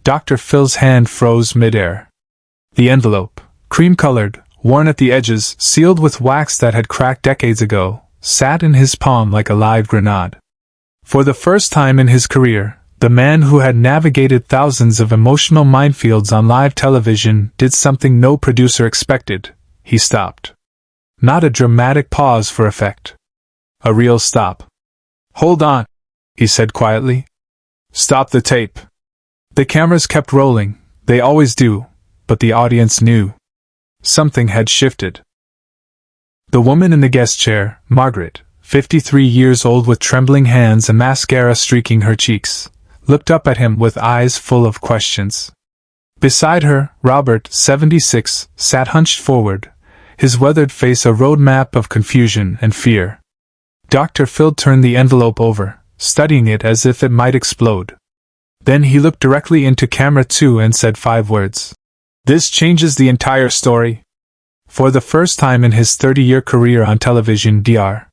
Dr. Phil's hand froze mid-air. The envelope, cream-colored, worn at the edges, sealed with wax that had cracked decades ago, sat in his palm like a live grenade. For the first time in his career, the man who had navigated thousands of emotional minefields on live television did something no producer expected. He stopped. Not a dramatic pause for effect. A real stop. "Hold on," he said quietly. "Stop the tape." The cameras kept rolling, they always do, but the audience knew. Something had shifted. The woman in the guest chair, Margaret, 53 years old with trembling hands and mascara streaking her cheeks, looked up at him with eyes full of questions. Beside her, Robert, 76, sat hunched forward, his weathered face a road map of confusion and fear. Dr. Phil turned the envelope over, studying it as if it might explode. Then he looked directly into camera 2 and said 5 words. "This changes the entire story." For the first time in his 30-year career on television, Dr.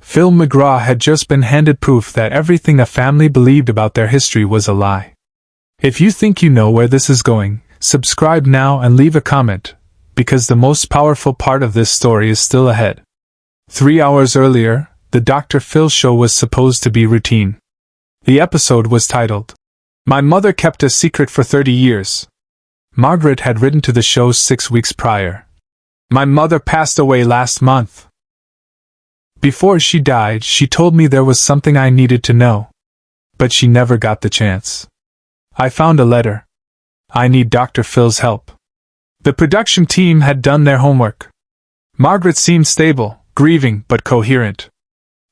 Phil McGraw had just been handed proof that everything a family believed about their history was a lie. If you think you know where this is going, subscribe now and leave a comment, because the most powerful part of this story is still ahead. 3 hours earlier, the Dr. Phil show was supposed to be routine. The episode was titled, "My Mother Kept a Secret for 30 Years. Margaret had written to the show 6 weeks prior. "My mother passed away last month. Before she died, she told me there was something I needed to know. But she never got the chance. I found a letter. I need Dr. Phil's help." The production team had done their homework. Margaret seemed stable, grieving but coherent.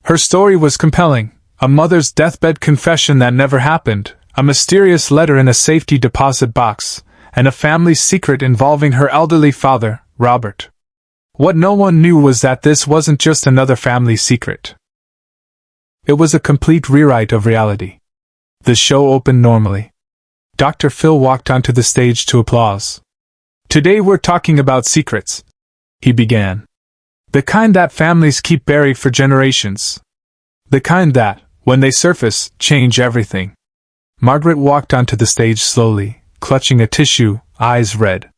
Her story was compelling, a mother's deathbed confession that never happened, a mysterious letter in a safety deposit box, and a family secret involving her elderly father, Robert. What no one knew was that this wasn't just another family secret. It was a complete rewrite of reality. The show opened normally. Dr. Phil walked onto the stage to applause. "Today we're talking about secrets," he began. "The kind that families keep buried for generations. The kind that, when they surface, change everything." Margaret walked onto the stage slowly, clutching a tissue, eyes red.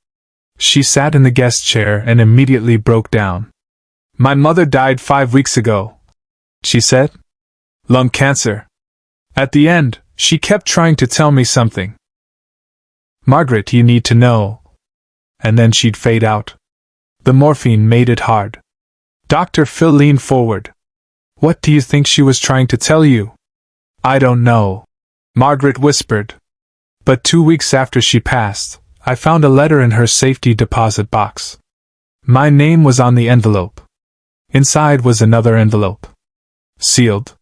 She sat in the guest chair and immediately broke down. "My mother died 5 weeks ago," she said. "Lung cancer. At the end, she kept trying to tell me something. 'Margaret, you need to know.' And then she'd fade out. The morphine made it hard." Dr. Phil leaned forward. "What do you think she was trying to tell you?" "I don't know," Margaret whispered. "But 2 weeks after she passed, I found a letter in her safety deposit box. My name was on the envelope. Inside was another envelope. Sealed.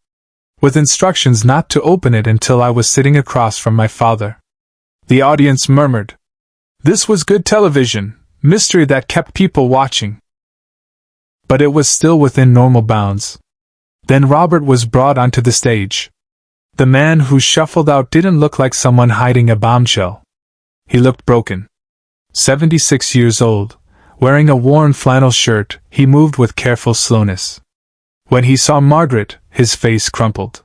With instructions not to open it until I was sitting across from my father." The audience murmured. This was good television, mystery that kept people watching. But it was still within normal bounds. Then Robert was brought onto the stage. The man who shuffled out didn't look like someone hiding a bombshell. He looked broken. 76 years old, wearing a worn flannel shirt, he moved with careful slowness. When he saw Margaret, his face crumpled.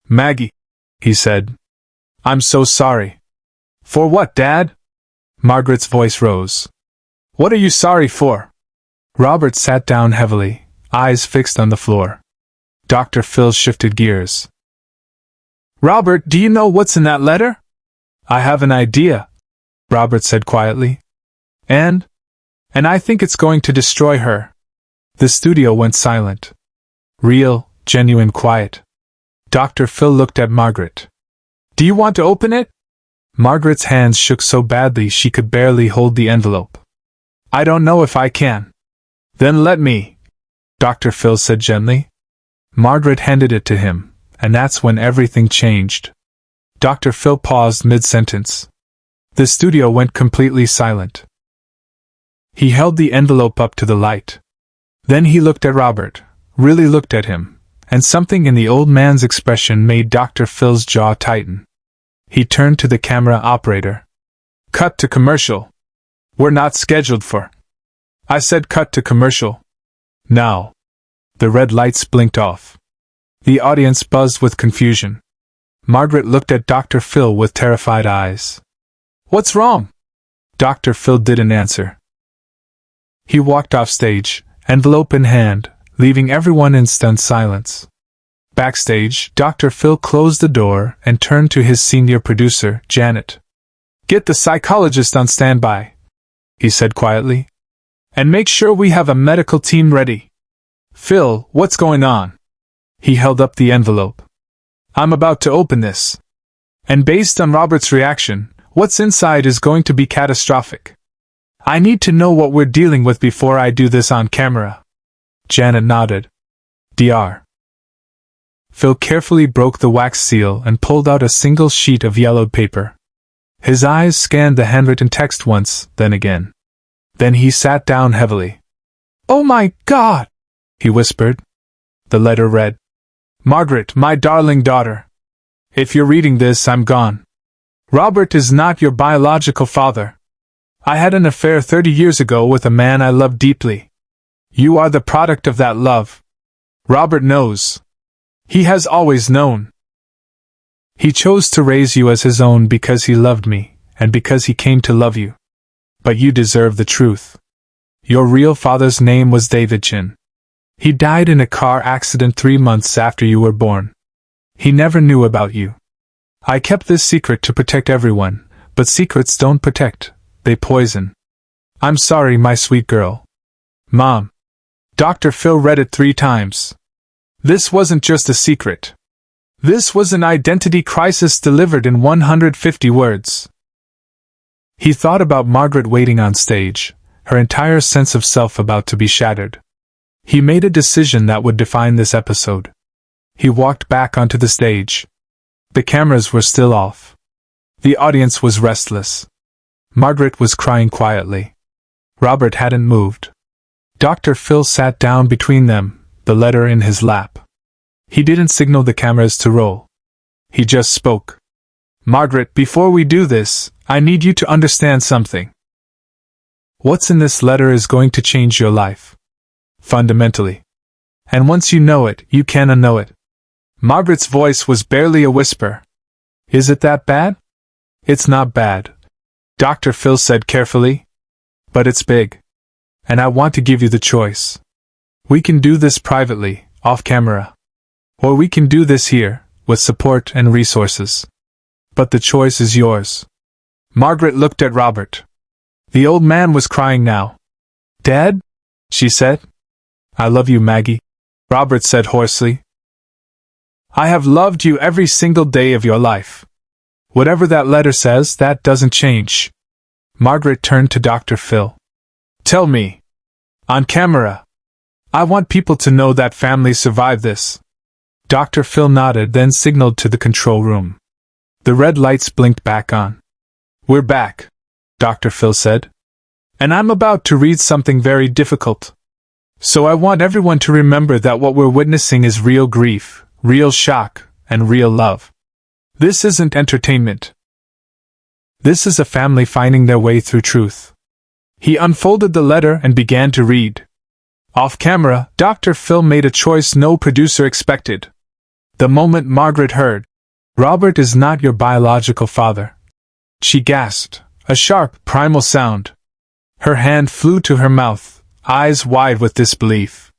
"Maggie," he said. "I'm so sorry." "For what, Dad?" Margaret's voice rose. "What are you sorry for?" Robert sat down heavily, eyes fixed on the floor. Dr. Phil shifted gears. "Robert, do you know what's in that letter?" "I have an idea," Robert said quietly. And I think it's going to destroy her." The studio went silent. Real, genuine quiet. Dr. Phil looked at Margaret. "Do you want to open it?" Margaret's hands shook so badly she could barely hold the envelope. "I don't know if I can." "Then let me," Dr. Phil said gently. Margaret handed it to him, and that's when everything changed. Dr. Phil paused mid-sentence. The studio went completely silent. He held the envelope up to the light. Then he looked at Robert, really looked at him, and something in the old man's expression made Dr. Phil's jaw tighten. He turned to the camera operator. "Cut to commercial. We're not scheduled for." "I said cut to commercial. Now." The red lights blinked off. The audience buzzed with confusion. Margaret looked at Dr. Phil with terrified eyes. "What's wrong?" Dr. Phil didn't answer. He walked off stage, envelope in hand, leaving everyone in stunned silence. Backstage, Dr. Phil closed the door and turned to his senior producer, Janet. "Get the psychologist on standby," he said quietly. "And make sure we have a medical team ready." "Phil, what's going on?" He held up the envelope. "I'm about to open this. And based on Robert's reaction, what's inside is going to be catastrophic. I need to know what we're dealing with before I do this on camera." Janet nodded. "Dr. Phil carefully broke the wax seal and pulled out a single sheet of yellowed paper. His eyes scanned the handwritten text once, then again. Then he sat down heavily. "Oh my God!" he whispered. The letter read, "Margaret, my darling daughter. If you're reading this, I'm gone. Robert is not your biological father. I had an affair 30 years ago with a man I loved deeply. You are the product of that love. Robert knows. He has always known. He chose to raise you as his own because he loved me, and because he came to love you. But you deserve the truth. Your real father's name was David Chin. He died in a car accident 3 months after you were born. He never knew about you. I kept this secret to protect everyone, but secrets don't protect, they poison. I'm sorry, my sweet girl. Mom." Dr. Phil read it 3 times. This wasn't just a secret. This was an identity crisis delivered in 150 words. He thought about Margaret waiting on stage, her entire sense of self about to be shattered. He made a decision that would define this episode. He walked back onto the stage. The cameras were still off. The audience was restless. Margaret was crying quietly. Robert hadn't moved. Dr. Phil sat down between them, the letter in his lap. He didn't signal the cameras to roll. He just spoke. "Margaret, before we do this, I need you to understand something. What's in this letter is going to change your life. Fundamentally. And once you know it, you can't unknow it." Margaret's voice was barely a whisper. "Is it that bad?" "It's not bad," Dr. Phil said carefully. "But it's big. And I want to give you the choice. We can do this privately, off camera. Or we can do this here, with support and resources. But the choice is yours." Margaret looked at Robert. The old man was crying now. "Dad?" she said. "I love you, Maggie," Robert said hoarsely. "I have loved you every single day of your life. Whatever that letter says, that doesn't change." Margaret turned to Dr. Phil. "Tell me. On camera. I want people to know that family survived this." Dr. Phil nodded, then signaled to the control room. The red lights blinked back on. "We're back," Dr. Phil said. "And I'm about to read something very difficult. So I want everyone to remember that what we're witnessing is real grief, real shock, and real love. This isn't entertainment. This is a family finding their way through truth." He unfolded the letter and began to read. Off camera, Dr. Phil made a choice no producer expected. The moment Margaret heard, "Robert is not your biological father," she gasped, a sharp, primal sound. Her hand flew to her mouth, eyes wide with disbelief.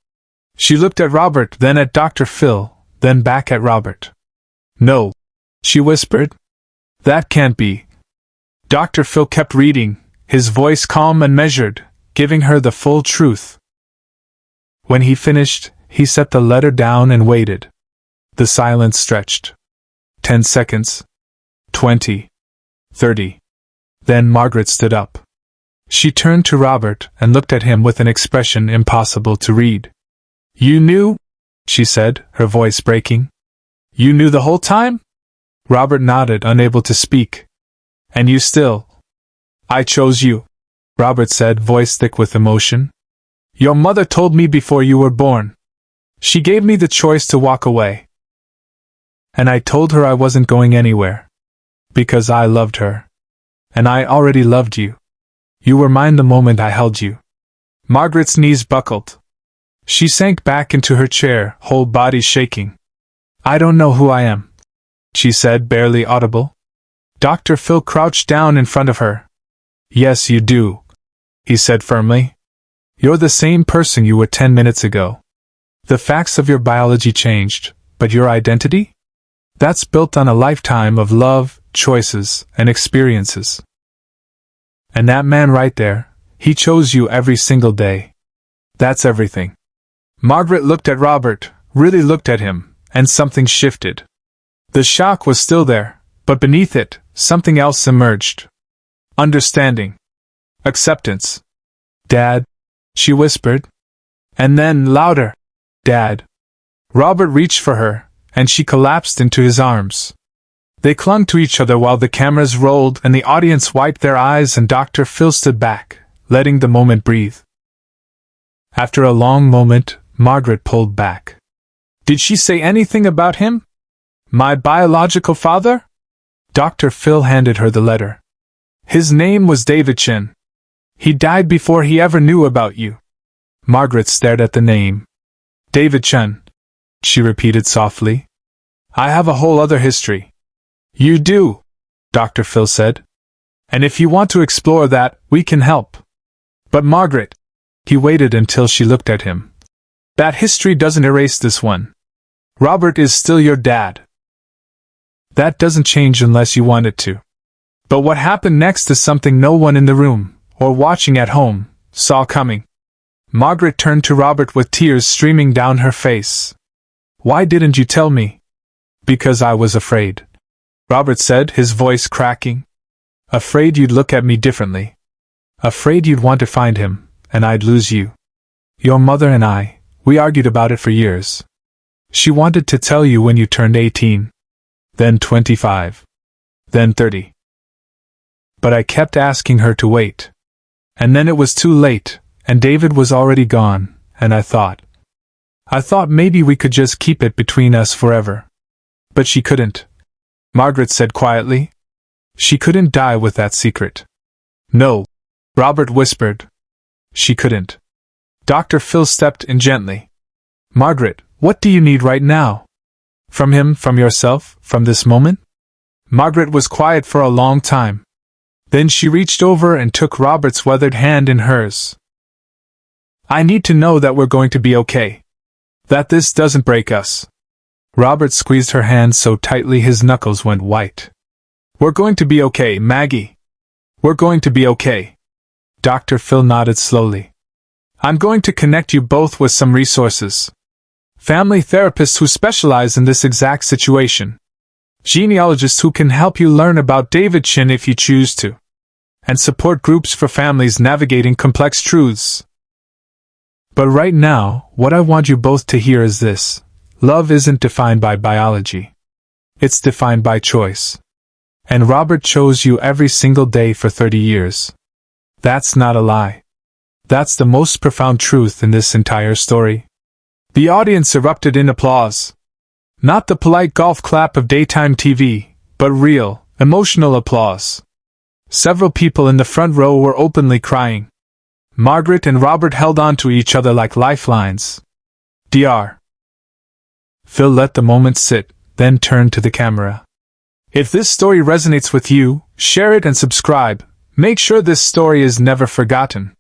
She looked at Robert, then at Dr. Phil, then back at Robert. "No," she whispered. "That can't be." Dr. Phil kept reading, his voice calm and measured, giving her the full truth. When he finished, he set the letter down and waited. The silence stretched. 10 seconds. 20. 30. Then Margaret stood up. She turned to Robert and looked at him with an expression impossible to read. "You knew?" she said, her voice breaking. "You knew the whole time?" Robert nodded, unable to speak. "And you still—" "I chose you," Robert said, voice thick with emotion. "Your mother told me before you were born. She gave me the choice to walk away. And I told her I wasn't going anywhere. Because I loved her. And I already loved you. You were mine the moment I held you." Margaret's knees buckled. She sank back into her chair, whole body shaking. "I don't know who I am," she said, barely audible. Dr. Phil crouched down in front of her. Yes, you do, he said firmly. You're the same person you were 10 minutes ago. The facts of your biology changed, but your identity? That's built on a lifetime of love, choices, and experiences. And that man right there, he chose you every single day. That's everything. Margaret looked at Robert, really looked at him, and something shifted. The shock was still there, but beneath it, something else emerged. Understanding. Acceptance. Dad, she whispered. And then, louder. Dad. Robert reached for her, and she collapsed into his arms. They clung to each other while the cameras rolled and the audience wiped their eyes and Dr. Phil stood back, letting the moment breathe. After a long moment, Margaret pulled back. Did she say anything about him? My biological father? Dr. Phil handed her the letter. His name was David Chin. He died before he ever knew about you. Margaret stared at the name. David Chen, she repeated softly. I have a whole other history. You do, Dr. Phil said. And if you want to explore that, we can help. But Margaret, he waited until she looked at him. That history doesn't erase this one. Robert is still your dad. That doesn't change unless you want it to. But what happened next is something no one in the room, or watching at home, saw coming. Margaret turned to Robert with tears streaming down her face. Why didn't you tell me? Because I was afraid, Robert said, his voice cracking. Afraid you'd look at me differently. Afraid you'd want to find him, and I'd lose you. Your mother and I, we argued about it for years. She wanted to tell you when you turned 18. Then 25. Then 30. But I kept asking her to wait. And then it was too late, and David was already gone, and I thought maybe we could just keep it between us forever. But she couldn't, Margaret said quietly. She couldn't die with that secret. No, Robert whispered. She couldn't. Dr. Phil stepped in gently. Margaret, what do you need right now? From him, from yourself, from this moment? Margaret was quiet for a long time. Then she reached over and took Robert's weathered hand in hers. I need to know that we're going to be okay. That this doesn't break us. Robert squeezed her hand so tightly his knuckles went white. We're going to be okay, Maggie. We're going to be okay. Dr. Phil nodded slowly. I'm going to connect you both with some resources. Family therapists who specialize in this exact situation. Genealogists who can help you learn about David Chin if you choose to. And support groups for families navigating complex truths. But right now, what I want you both to hear is this. Love isn't defined by biology. It's defined by choice. And Robert chose you every single day for 30 years. That's not a lie. That's the most profound truth in this entire story. The audience erupted in applause. Not the polite golf clap of daytime TV, but real, emotional applause. Several people in the front row were openly crying. Margaret and Robert held on to each other like lifelines. Dr. Phil let the moment sit, then turned to the camera. If this story resonates with you, share it and subscribe. Make sure this story is never forgotten.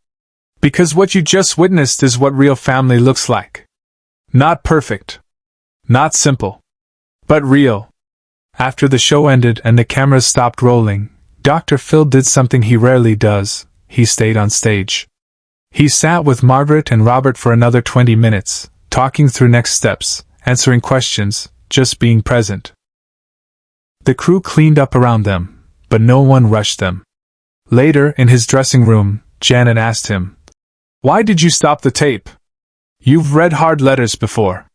Because what you just witnessed is what real family looks like. Not perfect. Not simple. But real. After the show ended and the cameras stopped rolling, Dr. Phil did something he rarely does. He stayed on stage. He sat with Margaret and Robert for another 20 minutes, talking through next steps, answering questions, just being present. The crew cleaned up around them, but no one rushed them. Later, in his dressing room, Janet asked him, "Why did you stop the tape? You've read hard letters before."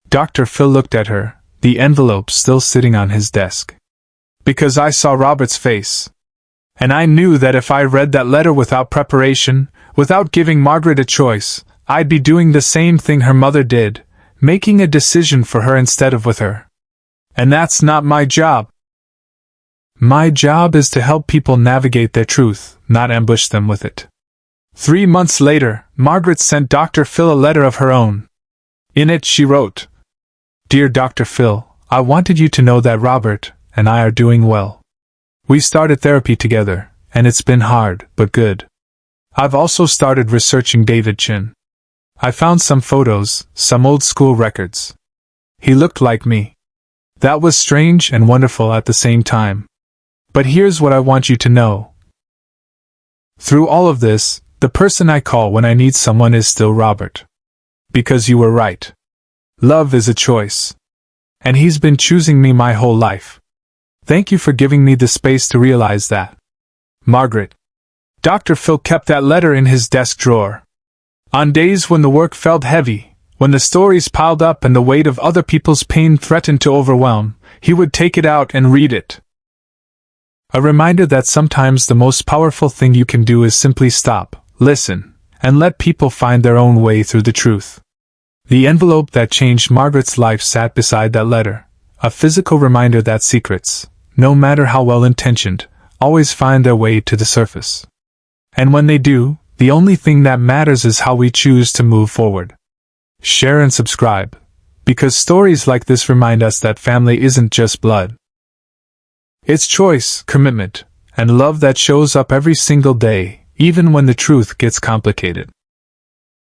Dr. Phil looked at her, the envelope still sitting on his desk. Because I saw Robert's face. And I knew that if I read that letter without preparation, without giving Margaret a choice, I'd be doing the same thing her mother did, making a decision for her instead of with her. And that's not my job. My job is to help people navigate their truth, not ambush them with it. 3 months later, Margaret sent Dr. Phil a letter of her own. In it she wrote, "Dear Dr. Phil, I wanted you to know that Robert and I are doing well. We started therapy together, and it's been hard, but good. I've also started researching David Chin. I found some photos, some old school records. He looked like me. That was strange and wonderful at the same time. But here's what I want you to know. Through all of this, the person I call when I need someone is still Robert. Because you were right. Love is a choice. And he's been choosing me my whole life. Thank you for giving me the space to realize that. Margaret. Dr. Phil kept that letter in his desk drawer. On days when the work felt heavy, when the stories piled up and the weight of other people's pain threatened to overwhelm, he would take it out and read it. A reminder that sometimes the most powerful thing you can do is simply stop, listen, and let people find their own way through the truth. The envelope that changed Margaret's life sat beside that letter, a physical reminder that secrets, no matter how well-intentioned, always find their way to the surface. And when they do, the only thing that matters is how we choose to move forward. Share and subscribe, because stories like this remind us that family isn't just blood. It's choice, commitment, and love that shows up every single day, even when the truth gets complicated.